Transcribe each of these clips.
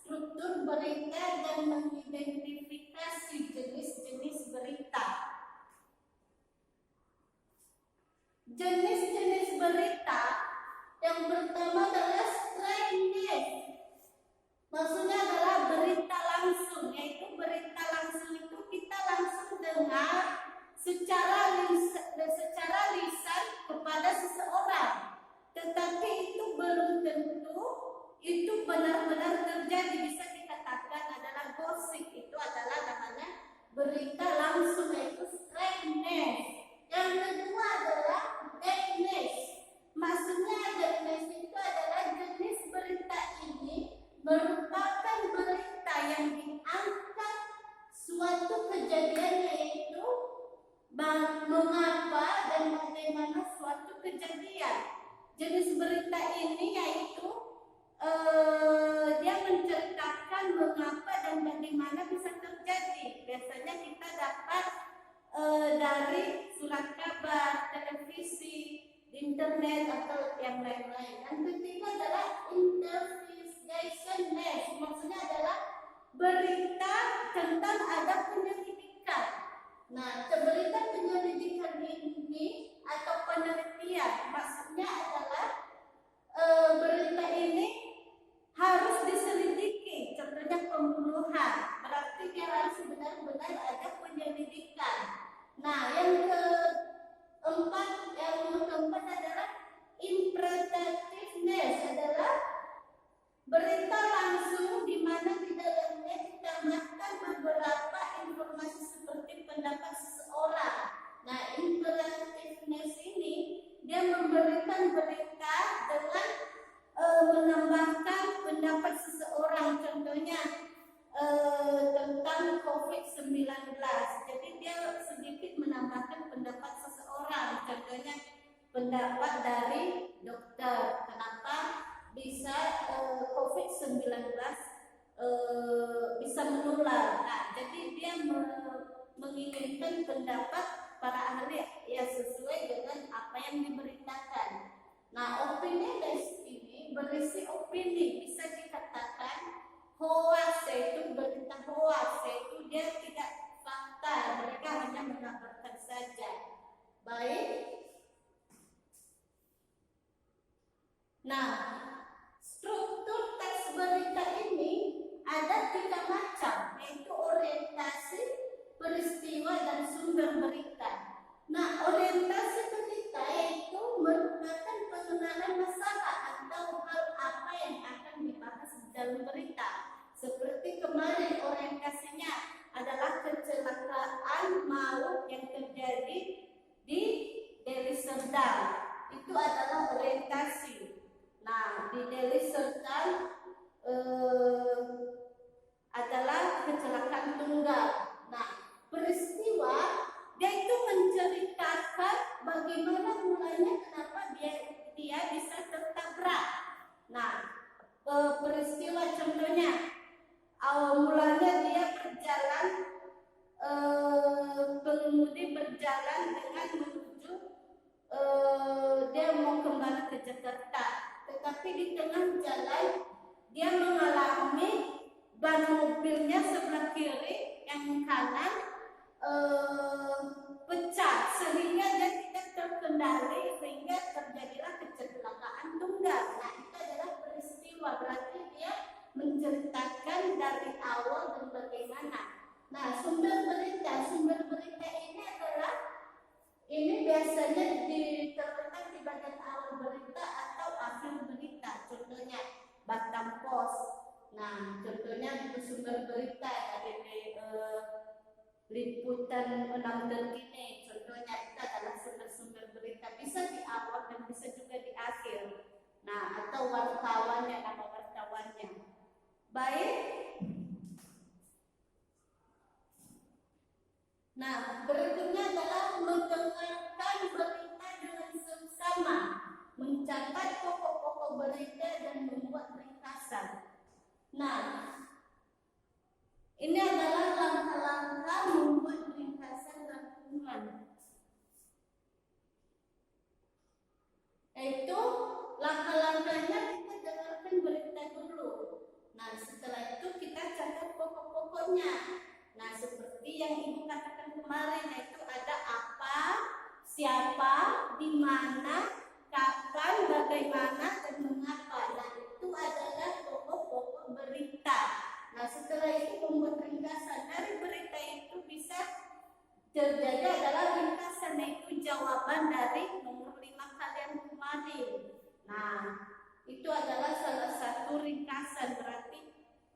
struktur berita dan mengidentifikasi jenis-jenis berita. Jenis-jenis berita yang pertama adalah straight news. Maksudnya adalah berita langsung, yaitu berita langsung itu kita langsung dengar secara lisan kepada seseorang, tetapi itu belum tentu itu benar-benar terjadi. Bisa dikatakan adalah gosip, itu adalah namanya berita langsung, yaitu straight news. Yang kedua adalah dead news. Maksudnya dead news itu adalah jenis berita ini merupakan berita yang diangkat suatu kejadian, yaitu mengapa dan bagaimana suatu kejadian. Jenis berita ini yaitu dia menceritakan mengapa dan bagaimana bisa terjadi. Biasanya kita dapat dari surat kabar, televisi, internet atau yang lain-lain. Yang ketiga adalah investigation news. Maksudnya adalah berita tentang ada penyelidikan. Nah, berita penyelidikan ini atau penelitian, maksudnya adalah berita ini harus diselidiki. Contohnya pembunuhan, berarti dia harus benar-benar ada penyelidikan. Nah, yang keempat adalah interpretativeness, adalah berita langsung di mana di dalamnya ditambahkan beberapa informasi seperti pendapat seseorang. Nah, interpretativeness ini dia memberikan berita dengan menambahkan pendapat seseorang. Contohnya tentang COVID-19. Jadi dia sedikit menambahkan pendapat seseorang. Contohnya pendapat dari dokter. Kenapa bisa COVID-19 bisa menular. Nah, jadi dia menginginkan pendapat para ahli ya sesuai dengan apa yang diberitakan. Nah, opini ini berisi opini, bisa dikatakan hoax, yaitu berita hoax, yaitu dia tidak fakta, mereka hanya mengabarkan saja. Baik. Nah, struktur teks berita ini ada 3 macam, yaitu orientasi, peristiwa, dan sumber berita. Nah, orientasi berita yaitu merupakan pengenalan masalah atau hal apa yang akan dibahas di dalam berita. Seperti kemarin orientasinya adalah kecelakaan maut yang terjadi di Deli Serdang. Itu adalah orientasi. Nah, di Deli Serdang adalah kecelakaan tunggal. Nah, peristiwa dia itu menceritakan bagaimana mulanya kenapa dia bisa tertabrak. Nah, peristiwa contohnya mulanya dia berjalan, pengemudi berjalan dengan menuju dia mau kembali ke Jakarta, tetapi di tengah jalan dia mengalami ban mobilnya sebelah kiri yang kanan pecah sehingga dia tidak terkendali sehingga terjadilah kecelakaan tunggal. Nah, itu adalah peristiwa, berarti dia menceritakan dari awal dan bagaimana. Nah, sumber berita ini adalah biasanya diterletak di bagian awal berita atau akhir berita. Contohnya Batam Post. Nah, contohnya sumber berita dari liputan 6 terkini. Contohnya itu adalah sumber berita, bisa di awal dan bisa juga di akhir. Nah, atau wartawannya, nama wartawannya. Baik. Nah, berikutnya adalah mendengarkan berita dengan seksama, mencatat pokok-pokok berita dan membuat ringkasan. Nah, ini adalah langkah-langkah membuat ringkasan rangkuman. Yaitu langkah-langkahnya kita dengarkan berita dulu. Nah, setelah itu kita catat pokok-pokoknya. Nah, seperti yang Ibu katakan kemarin, yaitu ada apa, siapa, di mana, kapan, bagaimana, dan mengapa. Nah, itu adalah pokok-pokok berita. Nah, setelah itu membuat ringkasan. Dari berita itu bisa terjadi adalah ringkasan, yaitu jawaban dari nomor 5 kalian kemarin. Nah, itu adalah salah satu ringkasan, berarti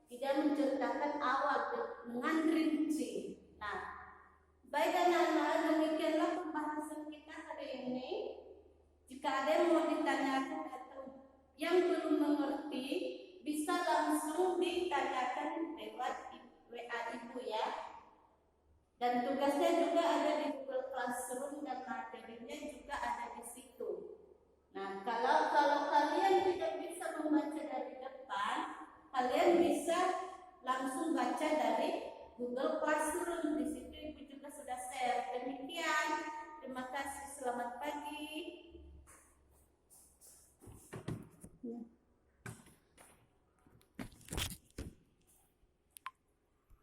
tidak menceritakan awal dengan rinci. Nah, baik anak-anak, demikianlah pembahasan kita hari ini. Jika ada yang mau ditanyakan atau yang belum mengerti, bisa langsung ditanyakan lewat WA Ibu ya. Dan tugasnya juga ada di Google Classroom dan materinya juga ada di situ. Nah, kalau kalian tidak bisa membaca dari depan, kalian bisa langsung baca dari Google Classroom.